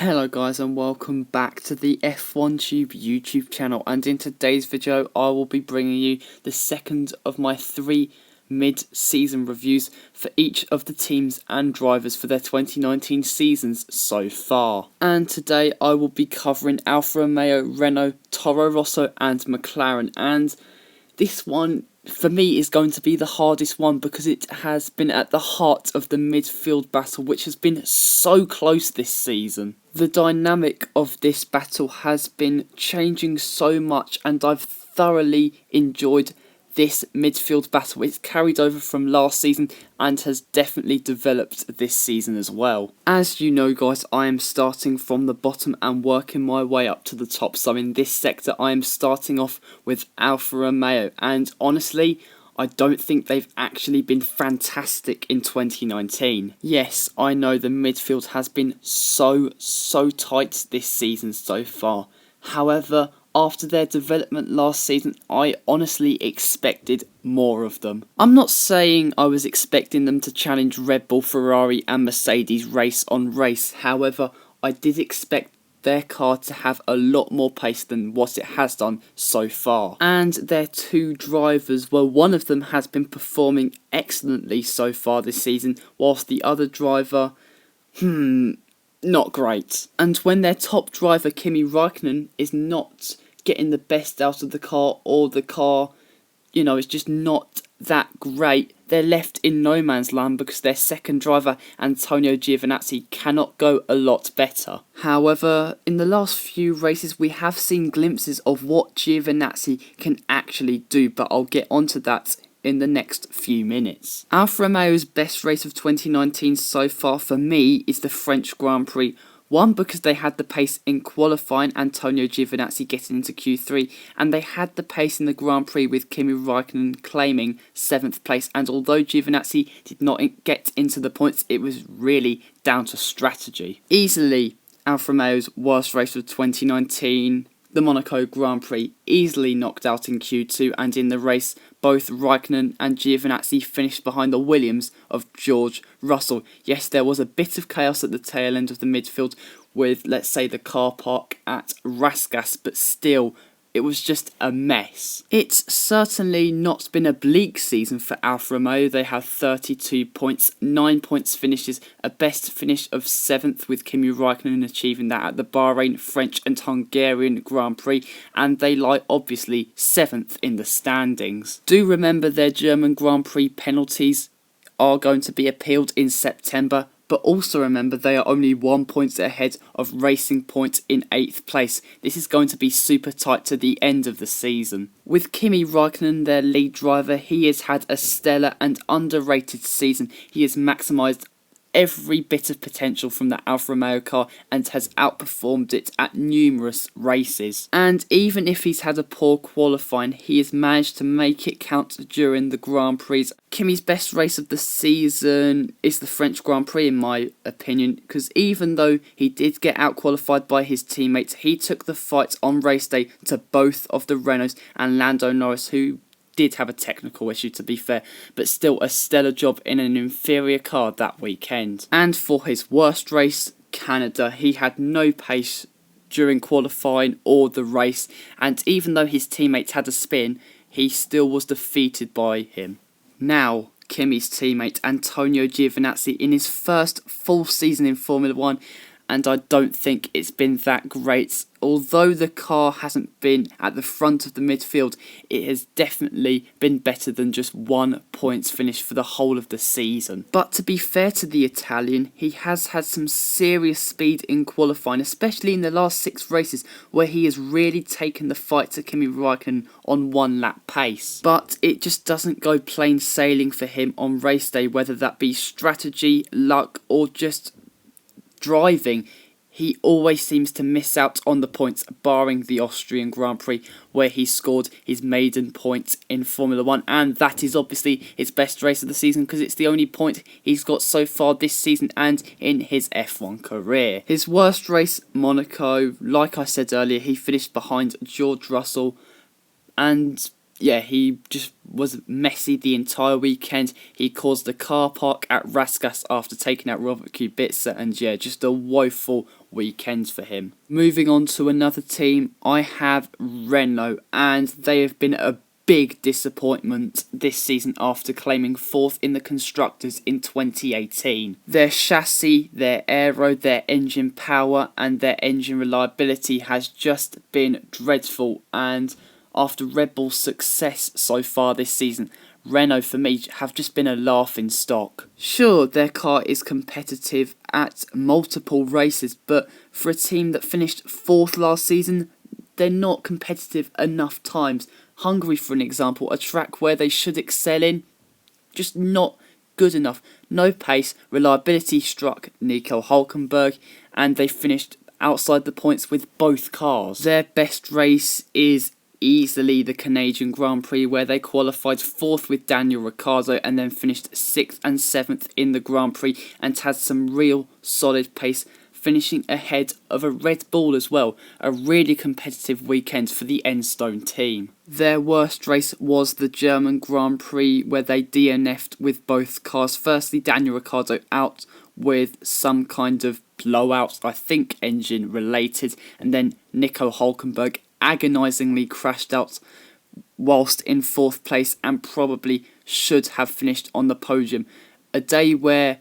Hello guys and welcome back to the F1 Tube YouTube channel, and in today's video I will be bringing you the second of my 3 mid-season reviews for each of the teams and drivers for their 2019 seasons so far. And today I will be covering Alfa Romeo, Renault, Toro Rosso and McLaren, and this one for me is going to be the hardest one because it has been at the heart of the midfield battle, which has been so close this season. The dynamic of this battle has been changing so much, and I've thoroughly enjoyed this midfield battle. It's carried over from last season and has definitely developed this season as well. As you know guys, I am starting from the bottom and working my way up to the top. So in this sector I am starting off with Alfa Romeo, and honestly I don't think they've actually been fantastic in 2019. Yes, I know the midfield has been so tight this season so far. However, after their development last season, I honestly expected more of them. I'm not saying I was expecting them to challenge Red Bull, Ferrari and Mercedes race on race. However, I did expect their car to have a lot more pace than what it has done so far. And their 2 drivers, well, one of them has been performing excellently so far this season, whilst the other driver, not great. And when their top driver Kimi Raikkonen is not getting the best out of the car, or the car, is just not that great, they're left in no man's land because their second driver Antonio Giovinazzi cannot go a lot better. However, in the last few races we have seen glimpses of what Giovinazzi can actually do, but I'll get onto that in the next few minutes. Alfa Romeo's best race of 2019 so far for me is the French Grand Prix. One, because they had the pace in qualifying, Antonio Giovinazzi getting into Q3, and they had the pace in the Grand Prix with Kimi Raikkonen claiming 7th place. And although Giovinazzi did not get into the points, it was really down to strategy. Easily Alfa Romeo's worst race of 2019, the Monaco Grand Prix, easily knocked out in Q2, and in the race both Raikkonen and Giovinazzi finished behind the Williams of George Russell. Yes, there was a bit of chaos at the tail end of the midfield with, let's say, the car park at Rasgas, but still, it was just a mess. It's certainly not been a bleak season for Alfa Romeo. They have 32 points, 9 points finishes, a best finish of 7th with Kimi Raikkonen achieving that at the Bahrain, French and Hungarian Grand Prix, and they lie obviously 7th in the standings. Do remember their German Grand Prix penalties are going to be appealed in September, but also remember they are only 1 point ahead of Racing Point in 8th place. This is going to be super tight to the end of the season. With Kimi Raikkonen, their lead driver, he has had a stellar and underrated season. He has maximised every bit of potential from the Alfa Romeo car and has outperformed it at numerous races. And even if he's had a poor qualifying, he has managed to make it count during the Grand Prix. Kimi's best race of the season is the French Grand Prix in my opinion, because even though he did get out qualified by his teammates, he took the fight on race day to both of the Renaults and Lando Norris, who did have a technical issue to be fair, but still a stellar job in an inferior car that weekend. And for his worst race, Canada, he had no pace during qualifying or the race, and even though his teammates had a spin, he still was defeated by him. Now, Kimi's teammate Antonio Giovinazzi in his first full season in Formula 1, and I don't think it's been that great. Although the car hasn't been at the front of the midfield, it has definitely been better than just 1 points finish for the whole of the season. But to be fair to the Italian, he has had some serious speed in qualifying, especially in the last 6 races where he has really taken the fight to Kimi Raikkonen on 1 lap pace. But it just doesn't go plain sailing for him on race day, whether that be strategy, luck or just driving. He always seems to miss out on the points, barring the Austrian Grand Prix, where he scored his maiden point in Formula 1, and that is obviously his best race of the season because it's the only point he's got so far this season and in his F1 career. His worst race, Monaco, like I said earlier, he finished behind George Russell, and yeah, he just was messy the entire weekend. He caused the car park at Rasgas after taking out Robert Kubica, and yeah, just a woeful weekend for him. Moving on to another team, I have Renault, and they have been a big disappointment this season after claiming 4th in the Constructors in 2018. Their chassis, their aero, their engine power and their engine reliability has just been dreadful, and after Red Bull's success so far this season, Renault for me have just been a laughing stock. Sure, their car is competitive at multiple races, but for a team that finished 4th last season, they're not competitive enough times. Hungary, for an example, a track where they should excel in, just not good enough. No pace, reliability struck Nico Hülkenberg, and they finished outside the points with both cars. Their best race is easily the Canadian Grand Prix, where they qualified 4th with Daniel Ricciardo and then finished 6th and 7th in the Grand Prix and had some real solid pace, finishing ahead of a Red Bull as well. A really competitive weekend for the Enstone team. Their worst race was the German Grand Prix, where they DNF'd with both cars. Firstly, Daniel Ricciardo out with some kind of blowout, I think engine related, and then Nico Hülkenberg agonisingly crashed out whilst in 4th place and probably should have finished on the podium. A day where,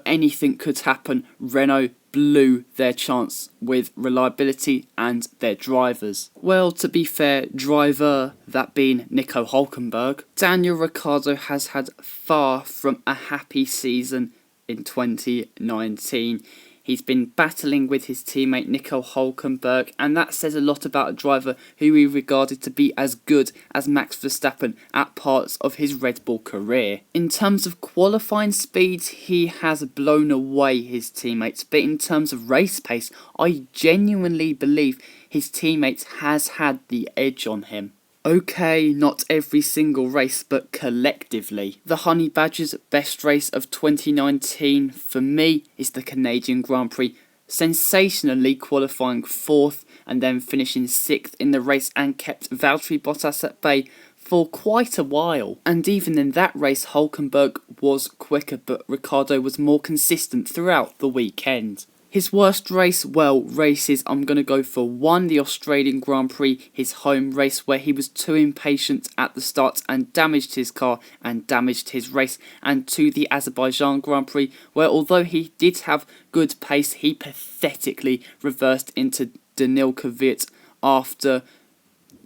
anything could happen. Renault blew their chance with reliability and their drivers. Well, to be fair, driver, that being Nico Hülkenberg, Daniel Ricciardo has had far from a happy season in 2019. He's been battling with his teammate Nico Hülkenberg, and that says a lot about a driver who we regarded to be as good as Max Verstappen at parts of his Red Bull career. In terms of qualifying speed, he has blown away his teammates, but in terms of race pace, I genuinely believe his teammates has had the edge on him. Okay, not every single race, but collectively. The Honey Badger's best race of 2019 for me is the Canadian Grand Prix, sensationally qualifying 4th and then finishing 6th in the race and kept Valtteri Bottas at bay for quite a while. And even in that race, Hülkenberg was quicker, but Ricciardo was more consistent throughout the weekend. His worst race, races, I'm going to go for 1, the Australian Grand Prix, his home race, where he was too impatient at the start and damaged his car and damaged his race, and 2, the Azerbaijan Grand Prix, where although he did have good pace, he pathetically reversed into Daniil Kvyat after,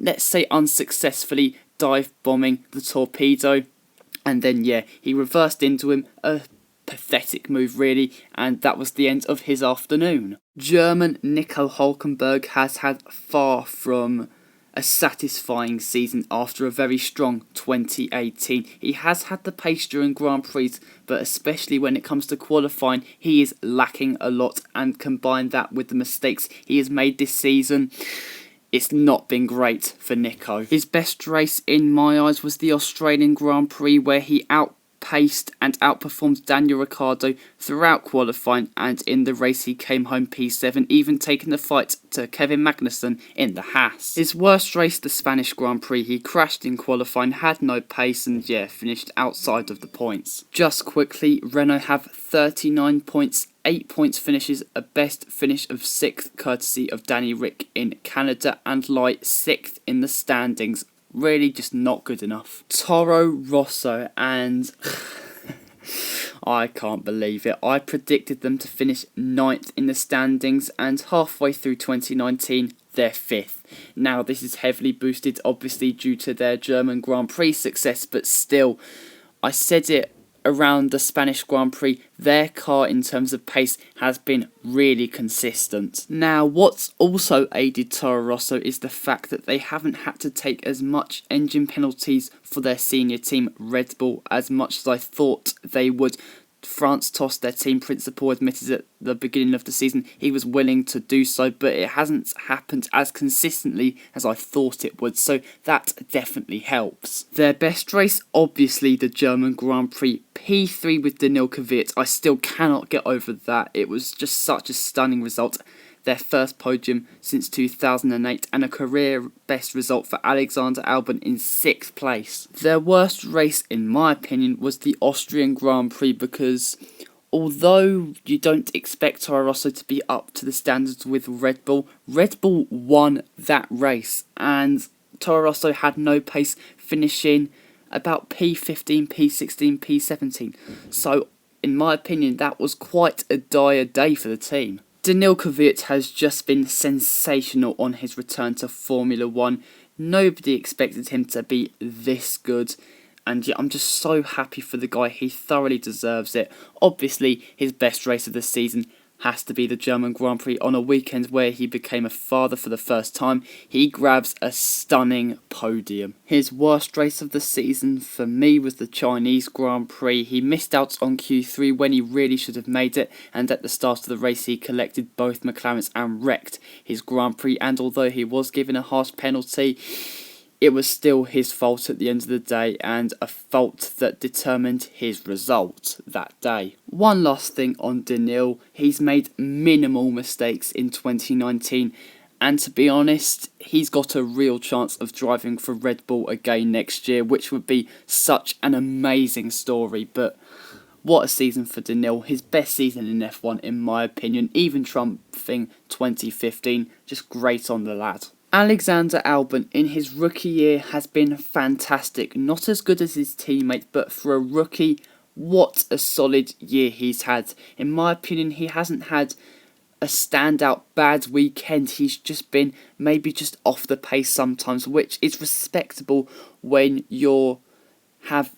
let's say, unsuccessfully dive bombing the torpedo, and then he reversed into him, a pathetic move really, and that was the end of his afternoon. German Nico Hülkenberg has had far from a satisfying season after a very strong 2018. He has had the pace during Grand Prix, but especially when it comes to qualifying, he is lacking a lot, and combine that with the mistakes he has made this season, it's not been great for Nico. His best race in my eyes was the Australian Grand Prix, where he outpaced and outperformed Daniel Ricciardo throughout qualifying, and in the race he came home P7, even taking the fight to Kevin Magnussen in the Haas. His worst race, the Spanish Grand Prix, he crashed in qualifying, had no pace and finished outside of the points. Just quickly, Renault have 39 points, 8 points finishes, a best finish of 6th courtesy of Danny Rick in Canada, and lie 6th in the standings. Really just not good enough. Toro Rosso, and I can't believe it. I predicted them to finish 9th in the standings, and halfway through 2019, they're 5th. Now, this is heavily boosted, obviously, due to their German Grand Prix success, but still, I said it around the Spanish Grand Prix, their car in terms of pace has been really consistent. Now, what's also aided Toro Rosso is the fact that they haven't had to take as much engine penalties for their senior team Red Bull as much as I thought they would. France Tost, their team principal, admitted at the beginning of the season he was willing to do so, but it hasn't happened as consistently as I thought it would, so that definitely helps. Their best race, obviously the German Grand Prix, P3 with Daniil Kvyat. I still cannot get over that. It was just such a stunning result. Their first podium since 2008, and a career best result for Alexander Albon in 6th place. Their worst race, in my opinion, was the Austrian Grand Prix, because although you don't expect Toro Rosso to be up to the standards with Red Bull won that race, and Toro Rosso had no pace, finishing about P15, P16, P17. So, in my opinion, that was quite a dire day for the team. Daniil Kvyat has just been sensational on his return to Formula 1. Nobody expected him to be this good. And yeah, I'm just so happy for the guy. He thoroughly deserves it. Obviously, his best race of the season has to be the German Grand Prix. On a weekend where he became a father for the first time, he grabs a stunning podium. His worst race of the season for me was the Chinese Grand Prix. He missed out on Q3 when he really should have made it, and at the start of the race he collected both McLarens and wrecked his Grand Prix, and although he was given a harsh penalty, it was still his fault at the end of the day, and a fault that determined his result that day. One last thing on Daniil, he's made minimal mistakes in 2019, and to be honest, he's got a real chance of driving for Red Bull again next year, which would be such an amazing story. But what a season for Daniil, his best season in F1 in my opinion, even trumping 2015, just great on the lad. Alexander Albon in his rookie year has been fantastic. Not as good as his teammate, but for a rookie, what a solid year he's had. In my opinion, he hasn't had a standout bad weekend. He's just been maybe just off the pace sometimes, which is respectable when you have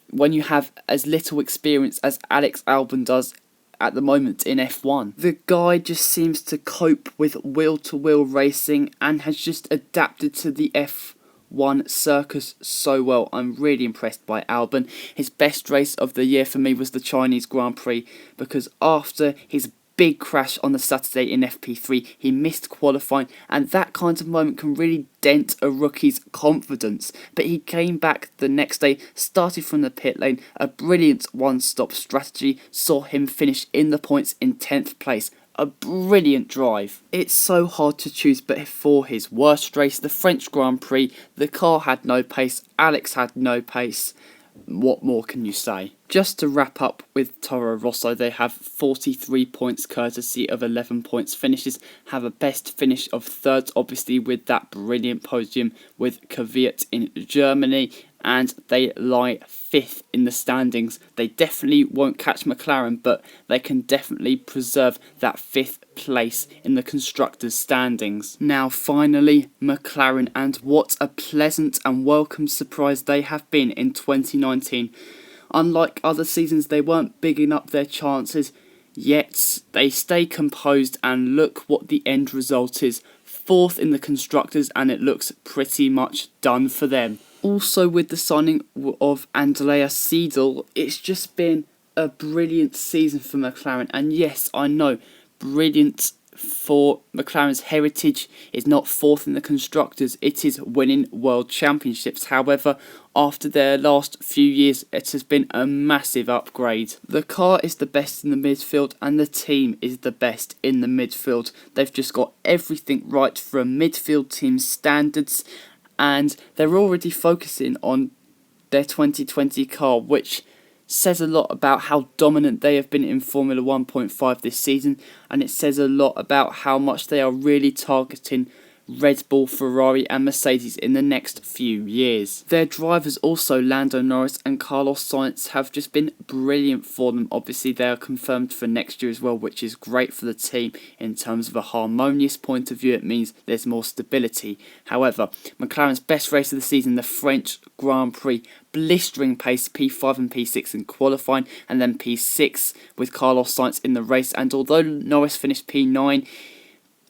as little experience as Alex Albon does at the moment in F1. The guy just seems to cope with wheel-to-wheel racing and has just adapted to the F1 circus so well. I'm really impressed by Albon. His best race of the year for me was the Chinese Grand Prix, because after his big crash on the Saturday in FP3, he missed qualifying, and that kind of moment can really dent a rookie's confidence. But he came back the next day, started from the pit lane, a brilliant one-stop strategy saw him finish in the points in 10th place. A brilliant drive. It's so hard to choose, but for his worst race, the French Grand Prix, the car had no pace, Alex had no pace. What more can you say? Just to wrap up with Toro Rosso, they have 43 points courtesy of 11 points finishes, have a best finish of third, obviously with that brilliant podium with Kvyat in Germany, and they lie 5th in the standings. They definitely won't catch McLaren, but they can definitely preserve that 5th place in the constructors' standings. Now finally, McLaren, and what a pleasant and welcome surprise they have been in 2019. Unlike other seasons, they weren't bigging up their chances, yet they stay composed, and look what the end result is. 4th in the constructors, and it looks pretty much done for them. Also, with the signing of Andrea Seidel, it's just been a brilliant season for McLaren. And yes, I know, brilliant for McLaren's heritage is not 4th in the constructors, it is winning world championships. However, after their last few years, it has been a massive upgrade. The car is the best in the midfield, and the team is the best in the midfield. They've just got everything right for a midfield team standards, and they're already focusing on their 2020 car, which says a lot about how dominant they have been in Formula 1.5 this season, and it says a lot about how much they are really targeting Red Bull, Ferrari and Mercedes in the next few years. Their drivers also, Lando Norris and Carlos Sainz, have just been brilliant for them. Obviously they are confirmed for next year as well, which is great for the team in terms of a harmonious point of view. It means there's more stability. However, McLaren's best race of the season, the French Grand Prix, blistering pace, P5 and P6 in qualifying, and then P6 with Carlos Sainz in the race. And although Norris finished P9,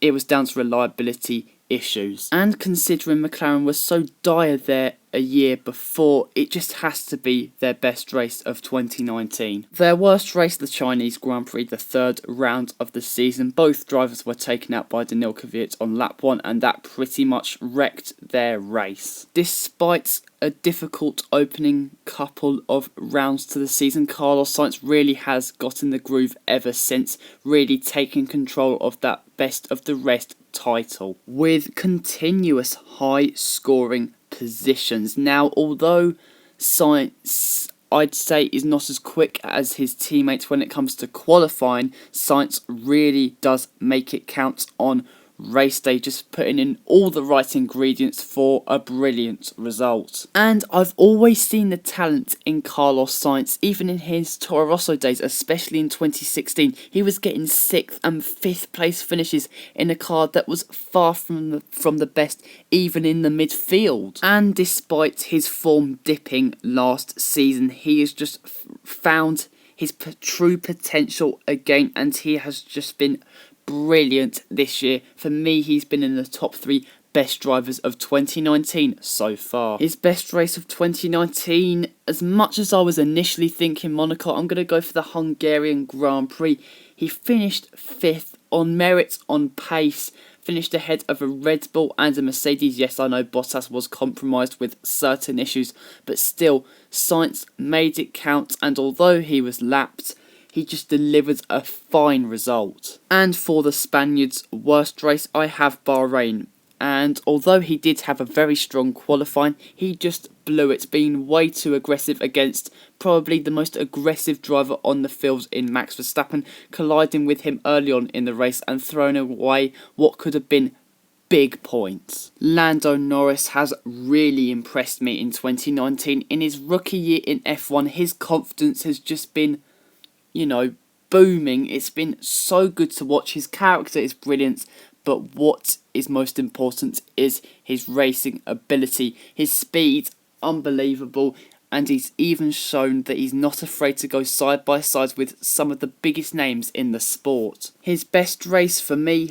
it was down to reliability issues. And considering McLaren was so dire there a year before, it just has to be their best race of 2019. Their worst race, the Chinese Grand Prix, the 3rd round of the season. Both drivers were taken out by Daniil Kvyat on lap 1, and that pretty much wrecked their race. Despite a difficult opening couple of rounds to the season, Carlos Sainz really has got in the groove ever since, really taking control of that best of the rest title with continuous high scoring positions. Now, although Sainz I'd say is not as quick as his teammates when it comes to qualifying, Sainz really does make it count on race day, just putting in all the right ingredients for a brilliant result. And I've always seen the talent in Carlos Sainz, even in his Toro Rosso days, especially in 2016. He was getting 6th and 5th place finishes in a car that was far from the best, even in the midfield. And despite his form dipping last season, he has just found his true potential again, and he has just been brilliant this year. For me, he's been in the top 3 best drivers of 2019 so far. His best race of 2019, as much as I was initially thinking Monaco, I'm going to go for the Hungarian Grand Prix. He finished 5th on merit, on pace, finished ahead of a Red Bull and a Mercedes. Yes, I know Bottas was compromised with certain issues, but still, Sainz made it count, and although he was lapped, he just delivered a fine result. And for the Spaniards' worst race, I have Bahrain. And although he did have a very strong qualifying, he just blew it, being way too aggressive against probably the most aggressive driver on the field in Max Verstappen, colliding with him early on in the race and throwing away what could have been big points. Lando Norris has really impressed me in 2019. In his rookie year in F1, his confidence has just been, booming. It's been so good to watch. His character is brilliant, but what is most important is his racing ability. His speed, unbelievable, and he's even shown that he's not afraid to go side by side with some of the biggest names in the sport. His best race for me,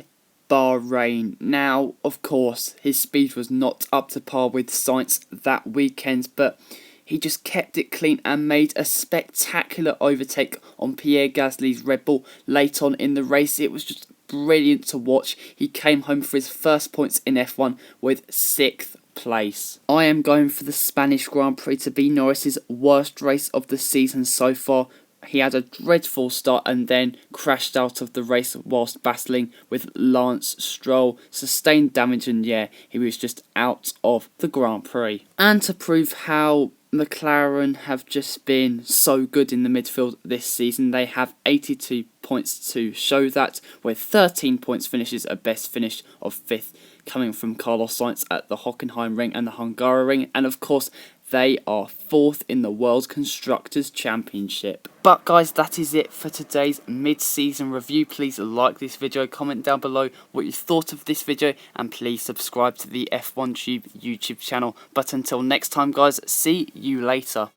Bahrain. Now, of course, his speed was not up to par with Sainz that weekend, but he just kept it clean and made a spectacular overtake on Pierre Gasly's Red Bull late on in the race. It was just brilliant to watch. He came home for his first points in F1 with 6th place. I am going for the Spanish Grand Prix to be Norris's worst race of the season so far. He had a dreadful start and then crashed out of the race whilst battling with Lance Stroll. Sustained damage, and he was just out of the Grand Prix. And to prove how Mclaren have just been so good in the midfield this season, they have 82 points to show that, with 13 points finishes, a best finish of 5th coming from Carlos Sainz at the Hockenheim Ring and the Hungaroring, and of course they are 4th in the World Constructors' Championship. But guys, that is it for today's mid-season review. Please like this video, comment down below what you thought of this video, and please subscribe to the F1 Tube YouTube channel. But until next time guys, see you later.